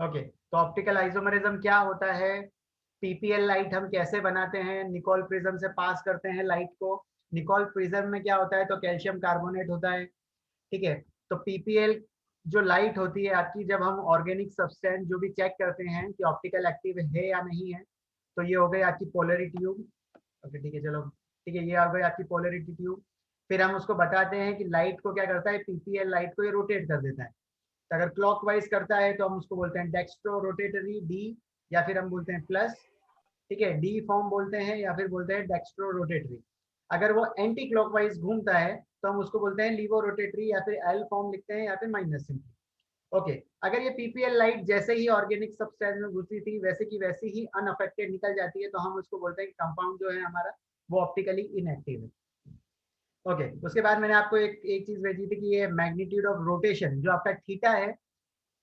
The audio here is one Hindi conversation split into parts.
ओके, तो ऑप्टिकल आइसोमरिज्म क्या होता है, पीपीएल लाइट हम कैसे बनाते हैं, निकोल प्रिज्म से पास करते हैं लाइट को। निकोल प्रिज्म में क्या होता है, तो कैल्शियम कार्बोनेट होता है, ठीक है। तो पीपीएल जो लाइट होती है आपकी, जब हम ऑर्गेनिक सब्सटेंस जो भी चेक करते हैं कि ऑप्टिकल एक्टिव है या नहीं है, तो ये हो गई आपकी पोलरी ट्यूब। ओके ठीक है, चलो ठीक है, ये आ गई आपकी पोलरिटी ट्यूब। फिर हम उसको बताते हैं कि लाइट को क्या करता है, पीपीएल लाइट को ये रोटेट कर देता है। तो अगर क्लॉकवाइज करता है तो हम उसको बोलते हैं डेक्स्ट्रो रोटेटरी डी, या फिर हम बोलते हैं प्लस, ठीक है, डी फॉर्म बोलते हैं, या फिर बोलते हैं डेक्स्ट्रो रोटेटरी। अगर वो एंटी क्लॉकवाइज घूमता है तो हम उसको बोलते हैं लीवो रोटेटरी, या फिर एल फॉर्म लिखते हैं, या फिर माइनस सिंपली। ओके, अगर ये पीपीएल लाइट जैसे ही ऑर्गेनिक सब्सटेंस में घुसी थी वैसे की वैसी ही अनअफेक्टेड निकल जाती है, तो हम उसको बोलते हैं कि कंपाउंड जो है हमारा वो ऑप्टिकली इनएक्टिव है। ओके, उसके बाद मैंने आपको एक चीज भेजी थी कि ये मैग्नीट्यूड ऑफ रोटेशन जो आपका थीटा है,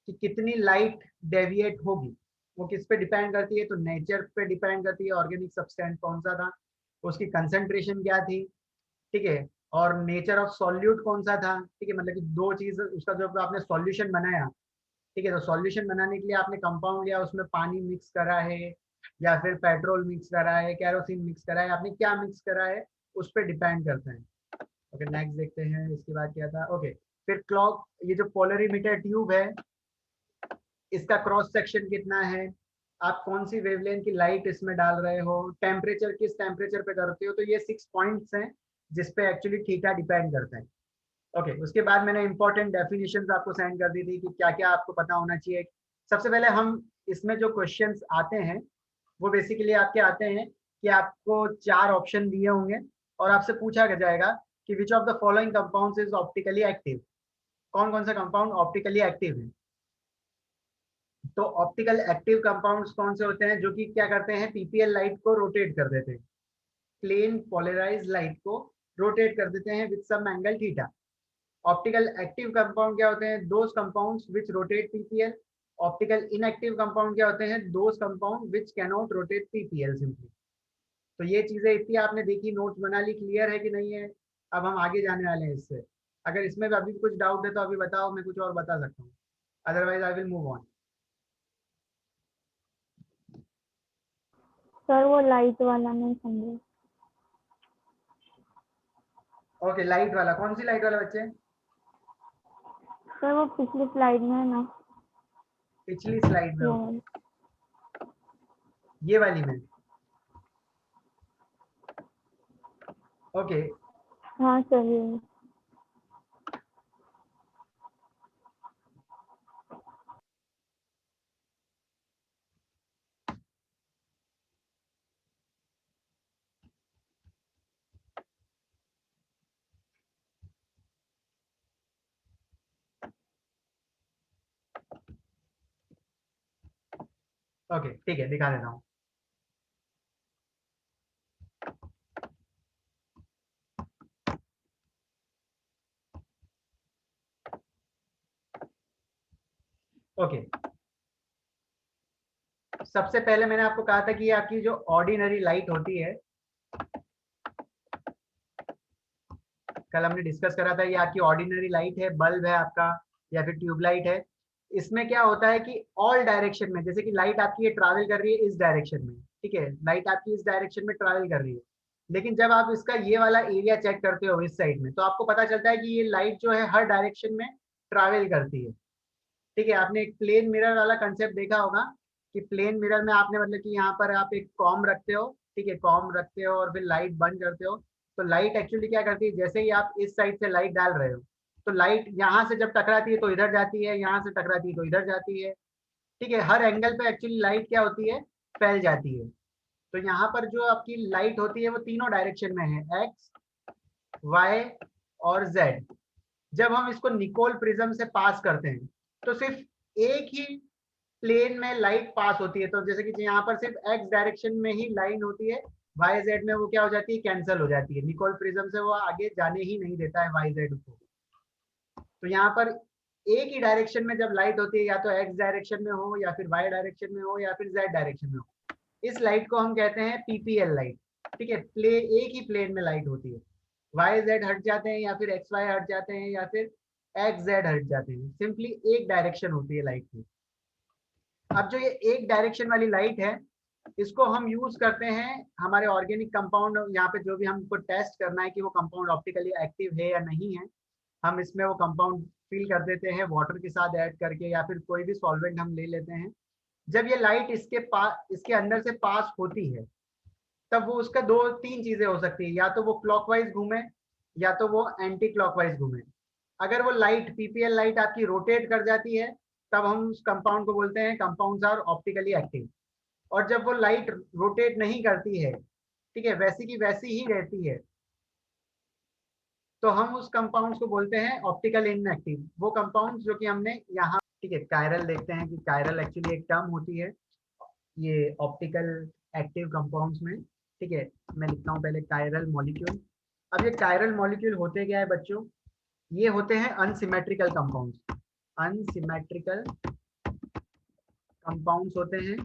कि कितनी लाइट डेविएट होगी, वो किस पे डिपेंड करती है, तो नेचर पे डिपेंड करती है, ऑर्गेनिक सब्सटेंस कौन सा था, उसकी कंसंट्रेशन क्या थी, ठीक है, और नेचर ऑफ सॉल्यूट कौन सा था, ठीक है, मतलब कि दो चीज, उसका जो आपने सॉल्यूशन बनाया, ठीक है, तो सॉल्यूशन बनाने के लिए आपने कंपाउंड लिया, उसमें पानी मिक्स करा है, या फिर पेट्रोल मिक्स करा है, कैरोसिन मिक्स करा है, आपने क्या मिक्स करा है उस पर डिपेंड करता है। ओके, नेक्स्ट देखते हैं, इसके बाद क्या था। ओके, फिर क्लॉक, ये जो पोलरीमीटर ट्यूब है, इसका क्रॉस सेक्शन कितना है, आप कौन सी वेवलेंथ की लाइट इसमें डाल रहे हो, टेम्परेचर किस टेम्परेचर पे करते हो, तो ये 6 पॉइंट्स हैं जिसपे एक्चुअली थीटा डिपेंड करता है। ओके, उसके बाद मैंने इंपॉर्टेंट डेफिनेशंस आपको सेंड कर दी थी कि क्या क्या आपको पता होना चाहिए। सबसे पहले हम इसमें जो क्वेश्चंस आते हैं वो बेसिकली आपके आते हैं कि आपको 4 ऑप्शन दिए होंगे और आपसे पूछा जाएगा कि which of the following compounds is optically active, कौन कौन से कंपाउंड ऑप्टिकली एक्टिव है। तो ऑप्टिकल एक्टिव कंपाउंड्स कौन से होते हैं, जो कि क्या करते हैं, पीपीएल लाइट को रोटेट कर देते हैं, प्लेन पोलराइज लाइट को रोटेट कर देते हैं with some angle theta. Optical active compound क्या होते हैं, those compounds which rotate PPL. Optical inactive compound क्या होते हैं, those compound which cannot rotate PPL simply. तो ये चीजें इतनी आपने देखी, नोट्स बना ली, क्लियर है कि नहीं है। अब हम आगे जाने वाले हैं इससे। अगर इसमें भी अभी कुछ डाउट है तो अभी बताओ, मैं कुछ और बता सकता हूँ, otherwise I will move on. Sir वो लाइट वाला नहीं समझे। ओके, लाइट वाला, कौन सी लाइट वाला बच्चे, सर वो पिछली स्लाइड में है ना, पिछली स्लाइड में, वो ओके, वाली। ये वाली में, ओके। हाँ सर ये। ओके ठीक है, दिखा देता हूँ। ओके, सबसे पहले मैंने आपको कहा था कि ये आपकी जो ऑर्डिनरी लाइट होती है, कल हमने डिस्कस करा था, ये आपकी ऑर्डिनरी लाइट है, बल्ब है आपका, या फिर ट्यूबलाइट है। इसमें क्या होता है कि ऑल डायरेक्शन में, जैसे कि लाइट आपकी ये ट्रैवल कर रही है इस डायरेक्शन में, ठीक है, लाइट आपकी इस डायरेक्शन में ट्रैवल कर रही है, लेकिन जब आप इसका ये वाला एरिया चेक करते हो इस साइड में, तो आपको पता चलता है कि ये लाइट जो है हर डायरेक्शन में ट्रैवल करती है, ठीक है। आपने एक प्लेन मिरर वाला कंसेप्ट देखा होगा कि प्लेन मिरर में आपने मतलब कि यहाँ पर आप एक कॉम रखते हो, ठीक है, कॉम रखते हो और फिर लाइट बंद करते हो, तो लाइट एक्चुअली क्या करती है, जैसे ही आप इस साइड से लाइट डाल रहे हो, तो लाइट यहाँ से जब टकराती है तो इधर जाती है, यहाँ से टकराती है तो इधर जाती है, ठीक है, हर एंगल पे एक्चुअली लाइट क्या होती है, फैल जाती है। तो यहाँ पर जो आपकी लाइट होती है वो तीनों डायरेक्शन में है, एक्स, वाई और जेड। जब हम इसको निकोल प्रिज्म से पास करते हैं तो सिर्फ एक ही प्लेन में लाइट पास होती है, तो जैसे कि यहाँ पर सिर्फ एक्स डायरेक्शन में ही लाइन होती है, वाई जेड में वो क्या हो जाती है, कैंसिल हो जाती है, निकोल प्रिज्म से वो आगे जाने ही नहीं देता है वाई जेड को। तो यहाँ पर एक ही डायरेक्शन में जब लाइट होती है, या तो एक्स डायरेक्शन में हो, या फिर वाई डायरेक्शन में हो, या फिर जेड डायरेक्शन में हो, इस लाइट को हम कहते हैं पीपीएल लाइट, ठीक है, एक ही प्लेन में लाइट होती है, वाई जेड हट जाते हैं, या फिर एक्स वाई हट जाते हैं, या फिर एक्स जेड हट जाते हैं, सिंपली एक डायरेक्शन होती है लाइट की। अब जो ये एक डायरेक्शन वाली लाइट है, इसको हम यूज करते हैं हमारे ऑर्गेनिक कंपाउंड, यहाँ पे जो भी हमको टेस्ट करना है कि वो कंपाउंड ऑप्टिकली एक्टिव है या नहीं है, हम इसमें वो कंपाउंड फिल कर देते हैं वाटर के साथ ऐड करके, या फिर कोई भी सॉल्वेंट हम ले लेते हैं। जब ये लाइट इसके अंदर से पास होती है, तब वो उसका दो तीन चीजें हो सकती है, या तो वो क्लॉकवाइज घूमे या तो वो एंटी क्लॉकवाइज घूमे। अगर वो लाइट पीपीएल लाइट आपकी रोटेट कर जाती है, तब हम उस कंपाउंड को बोलते हैं कंपाउंड्स आर ऑप्टिकली एक्टिव। और जब वो लाइट रोटेट नहीं करती है, ठीक है, वैसी की वैसी ही रहती है, तो हम उस कंपाउंड्स को बोलते हैं ऑप्टिकल इनएक्टिव। वो कंपाउंड्स जो कि हमने यहाँ, ठीक है, कायरल देखते हैं कि कायरल एक्चुअली एक टर्म होती है ये ऑप्टिकल एक्टिव कंपाउंड्स में। ठीक है, मैं लिखता हूँ पहले कायरल मॉलिक्यूल। अब ये कायरल मॉलिक्यूल होते क्या है बच्चों, ये होते हैं अनसिमेट्रिकल कंपाउंड्स। अनसिमेट्रिकल कंपाउंड्स होते हैं,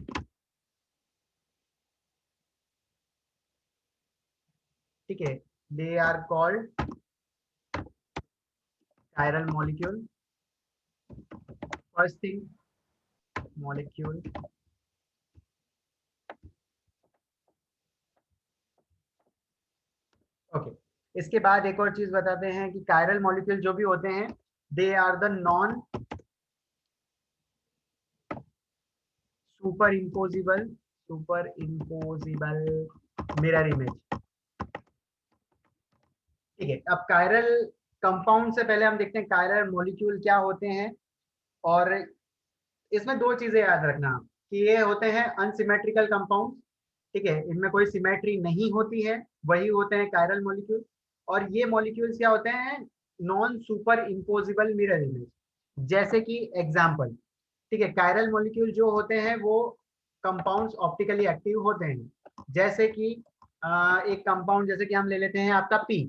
ठीक है, they are called chiral molecule. First thing, molecule, okay. इसके बाद एक और चीज बताते हैं कि कायरल मॉलिक्यूल जो भी होते हैं, they are the non superimposable mirror image. ठीक है, अब कायरल कंपाउंड से पहले हम देखते हैं कायरल मॉलिक्यूल क्या होते हैं। और इसमें दो चीजें याद रखना कि ये होते हैं अनसिमेट्रिकल कंपाउंड, ठीक है, इनमें कोई सिमेट्री नहीं होती है, वही होते हैं कायरल मॉलिक्यूल। और ये मॉलिक्यूल्स क्या होते हैं, non superimposable mirror image. जैसे कि एग्जाम्पल, ठीक है, कायरल मॉलिक्यूल जो होते हैं वो कंपाउंड्स ऑप्टिकली एक्टिव होते हैं। जैसे कि एक कंपाउंड जैसे कि हम ले लेते हैं आपका पी,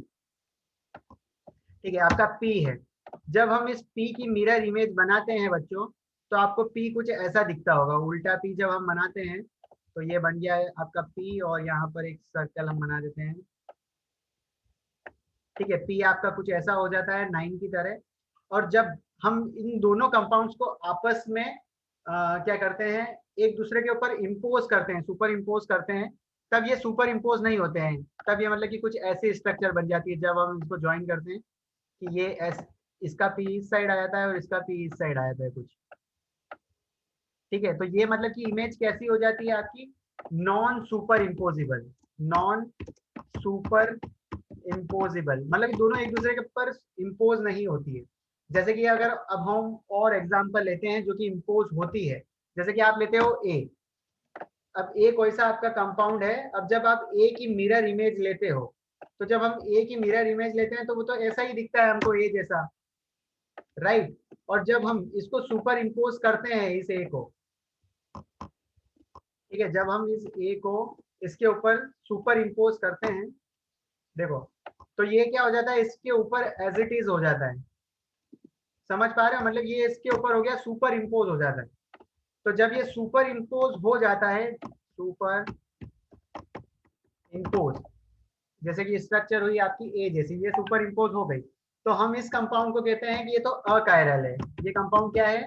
ठीक है, आपका पी है। जब हम इस पी की मिरर इमेज बनाते हैं बच्चों, तो आपको पी कुछ ऐसा दिखता होगा। उल्टा पी जब हम बनाते हैं तो ये बन गया है आपका पी, और यहाँ पर एक सर्कल हम बना देते हैं, ठीक है, पी आपका कुछ ऐसा हो जाता है 9 की तरह। और जब हम इन दोनों कंपाउंड्स को आपस में क्या करते हैं, एक दूसरे के ऊपर इम्पोज करते हैं, सुपर इम्पोज करते हैं, तब ये सुपर इम्पोज नहीं होते हैं। तब ये मतलब कि कुछ ऐसी स्ट्रक्चर बन जाती है जब हम इसको ज्वाइन करते हैं कि ये इसका पी इस साइड आ जाता है और इसका पी इस साइड आ जाता है कुछ। ठीक है, तो ये मतलब कि इमेज कैसी हो जाती है आपकी, non super imposable. Non super imposable मतलब कि दोनों एक दूसरे के ऊपर इम्पोज नहीं होती है। जैसे कि अगर अब हम और एग्जांपल लेते हैं जो कि इम्पोज होती है, जैसे कि आप लेते हो ए। अब ए कोई सा आपका कंपाउंड है, अब जब आप ए की मिरर इमेज लेते हो, तो जब हम ए की मिरर इमेज लेते हैं तो वो तो ऐसा ही दिखता है हमको ए जैसा, राइट। और जब हम इसको सुपर इम्पोज करते हैं इस ए को, ठीक है, जब हम इस ए को इसके ऊपर सुपर इम्पोज करते हैं, देखो, तो ये क्या हो जाता है, इसके ऊपर एज इट इज हो जाता है। समझ पा रहे हो, मतलब ये इसके ऊपर हो गया, सुपर इम्पोज हो जाता है। तो जब ये सुपर इम्पोज हो जाता है, सुपर इम्पोज, जैसे कि स्ट्रक्चर हुई आपकी ए जैसी, ये सुपर इम्पोज हो गई, तो हम इस कंपाउंड को कहते हैं कि ये तो अकायरल है। ये कंपाउंड क्या है,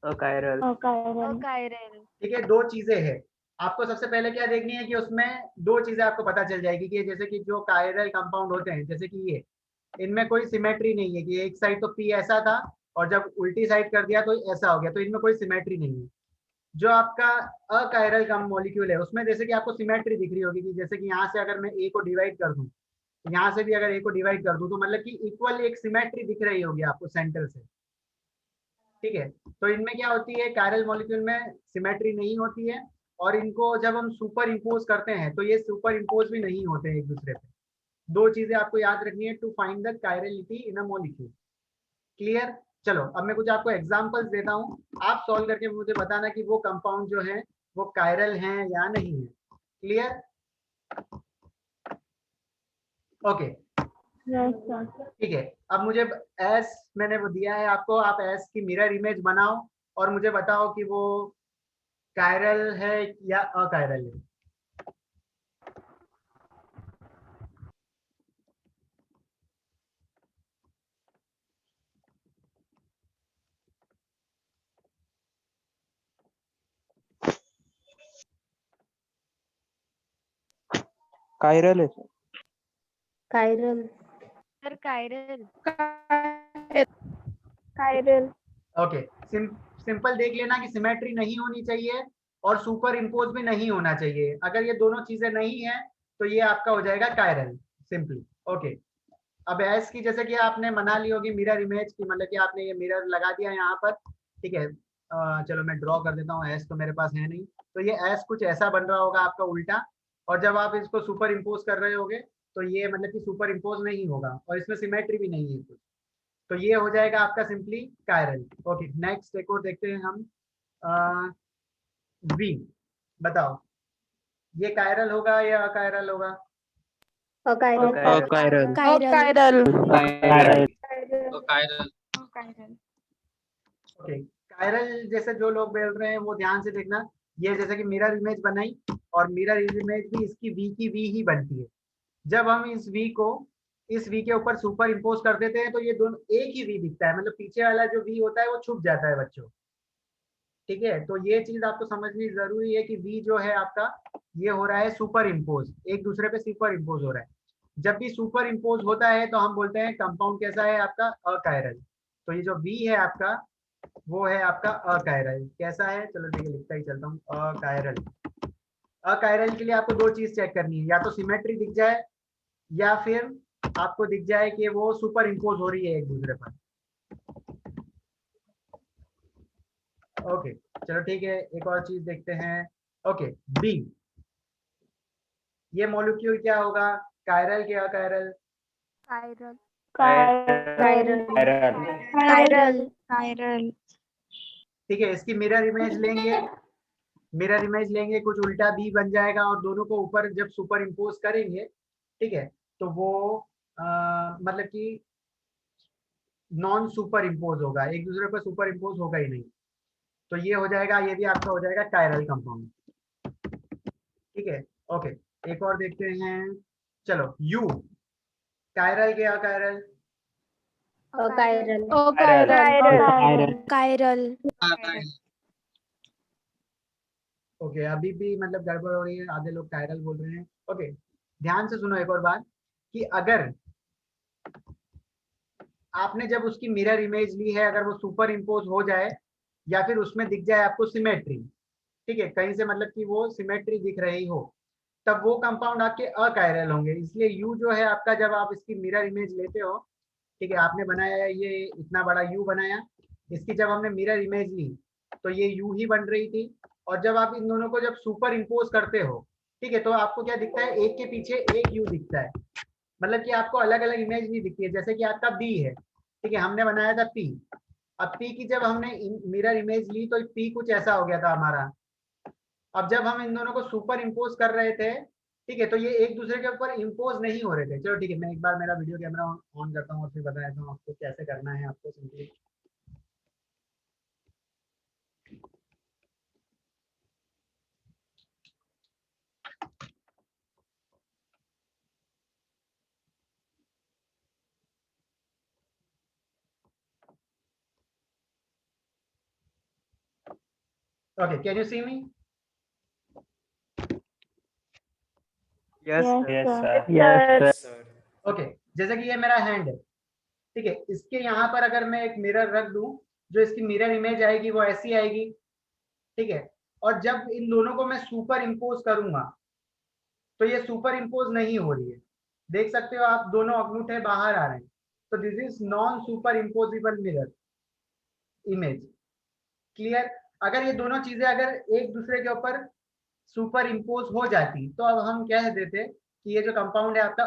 अकायरल। कायरल। ठीक है। दो चीजें हैं, आपको सबसे पहले क्या देखनी है कि उसमें दो चीजें आपको पता चल जाएगी कि जैसे कि जो कायरल कंपाउंड होते हैं, जैसे कि ये, इनमें कोई सिमेट्री नहीं है कि एक साइड तो पी ऐसा था और जब उल्टी साइड कर दिया तो ऐसा हो गया, तो इनमें कोई सिमेट्री नहीं है। जो आपका अकायरल का मॉलिक्यूल है उसमें जैसे कि आपको सिमेट्री दिख रही होगी कि जैसे कि यहाँ से अगर मैं ए को डिवाइड कर दूं, यहाँ से भी अगर ए को डिवाइड कर दूं, तो मतलब कि इक्वल एक सिमेट्री दिख रही होगी आपको सेंटर से। ठीक है, तो इनमें क्या होती है, कायरल मॉलिक्यूल में सिमेट्री नहीं होती है, और इनको जब हम सुपर इम्पोज करते हैं तो ये सुपर इम्पोज भी नहीं होते एक दूसरे पे। दो चीजें आपको याद रखनी है to find the chirality in a molecule. Clear. चलो अब मैं कुछ आपको एग्जांपल्स देता हूँ, आप सॉल्व करके मुझे बताना कि वो कंपाउंड जो है वो कायरल हैं या नहीं है। Clear, okay, yes sir. ठीक है। अब मुझे एस मैंने वो दिया है आपको, आप एस की मिरर इमेज बनाओ और मुझे बताओ कि वो कायरल है या अकायरल है। कायरल है sir. Chiral sir chiral chiral okay, simple देख लेना कि सिमेट्री नहीं होनी चाहिए और सुपर इम्पोज भी नहीं होना चाहिए। अगर ये दोनों चीजें नहीं है तो ये आपका हो जाएगा कायरल सिंपली। ओके, अब एस की जैसे कि आपने बना ली होगी मिरर इमेज की, मतलब कि आपने ये मिरर लगा दिया यहाँ पर, ठीक है। चलो मैं ड्रॉ कर देता हूँ, एस तो मेरे पास है नहीं, तो ये एस कुछ ऐसा बन रहा होगा आपका उल्टा, और जब आप इसको सुपर इम्पोज कर रहे होगे तो ये मतलब कि सुपर इम्पोज नहीं होगा और इसमें सिमेट्री भी नहीं है कुछ, तो ये हो जाएगा आपका सिंपली कायरल। ओके, नेक्स्ट एक और देखते हैं हम, वी, बताओ ये कायरल होगा या अकायरल होगा? Chiral chiral chiral okay, chiral जैसे जो लोग बोल रहे हैं वो ध्यान से देखना, ये जैसे कि मिरर इमेज बनाई और मिरर इमेज भी इसकी वी की वी ही बनती है। जब हम इस वी को इस वी के ऊपर सुपर इम्पोज कर देते हैं तो ये दोनों एक ही वी दिखता है, मतलब पीछे वाला जो वी होता है वो छुप जाता है बच्चों, ठीक है। तो ये चीज आपको समझनी जरूरी है कि वी जो है आपका ये हो रहा है सुपर इम्पोज, एक दूसरे पे सुपर इम्पोज हो रहा है। जब भी सुपर इम्पोज होता है तो हम बोलते हैं कंपाउंड कैसा है आपका, अकायरल। तो ये जो वी है आपका वो है आपका अकायरल। कैसा है, चलो ठीक है लिखता ही चलता हूँ, अकायरल। अकायरल के लिए आपको दो चीज चेक करनी है, या तो सिमेट्री दिख जाए या फिर आपको दिख जाए कि वो सुपर इम्पोज हो रही है एक दूसरे पर। ओके, चलो ठीक है, एक और चीज देखते हैं। ओके, बी, ये मॉलिक्यूल क्या होगा, कायरल के achiral? Chiral chiral chiral chiral ठीक है, इसकी मिरर इमेज लेंगे, मिरर इमेज लेंगे, कुछ उल्टा बी बन जाएगा और दोनों को ऊपर जब सुपर इम्पोज करेंगे, ठीक है, तो वो मतलब कि नॉन सुपर इम्पोज होगा, एक दूसरे पर सुपर इम्पोज होगा ही नहीं। तो ये हो जाएगा, ये भी आपका हो जाएगा कायरल कंपाउंड, ठीक है। ओके, एक और देखते हैं, चलो यू, कायरल के अकायरल? कायरल कायरल ओके, अभी भी मतलब गड़बड़ हो रही है, आधे लोग कायरल बोल रहे हैं। ओके, ध्यान से सुनो एक और बात, कि अगर आपने जब उसकी मिरर इमेज ली है, अगर वो सुपर इम्पोज हो जाए या फिर उसमें दिख जाए आपको सिमेट्री, ठीक है, कहीं से मतलब कि वो सिमेट्री दिख रही हो, तब वो कंपाउंड आपके अकायरल होंगे। इसलिए यू जो है आपका, जब आप इसकी मिरर इमेज लेते हो, ठीक है, आपने बनाया ये इतना बड़ा यू बनाया, इसकी जब हमने मिरर इमेज ली तो ये यू ही बन रही थी, और जब आप इन दोनों को जब सुपर इम्पोज करते हो, ठीक है, तो आपको क्या दिखता है, एक के पीछे एक यू दिखता है, मतलब कि आपको अलग अलग इमेज नहीं दिखती है। जैसे कि आपका बी है, ठीक है, हमने बनाया था पी, अब पी की जब हमने मिरर इमेज ली तो पी कुछ ऐसा हो गया था हमारा। अब जब हम इन दोनों को सुपर इम्पोज कर रहे थे, ठीक है, तो ये एक दूसरे के ऊपर इम्पोज नहीं हो रहे थे। चलो ठीक है, मैं एक बार मेरा वीडियो कैमरा ऑन करता हूँ और फिर बता देता हूँ आपको कैसे करना है आपको simply. Okay, can you see me? Yes sir. Okay, जैसे कि ये मेरा हैंड है, ठीक है, इसके यहाँ पर अगर मैं एक मिरर रख दूं, जो इसकी मिरर इमेज आएगी वो ऐसी आएगी, ठीक है, और जब इन दोनों को मैं सुपर इम्पोज करूंगा तो ये सुपर इम्पोज नहीं हो रही है, देख सकते हो आप, दोनों अंगूठे बाहर आ रहे हैं, तो this is non superimposable mirror image. Clear? अगर ये दोनों चीजें अगर एक दूसरे के ऊपर सुपर इम्पोज हो जाती तो अब हम कह देते कि ये जो कंपाउंड है आपका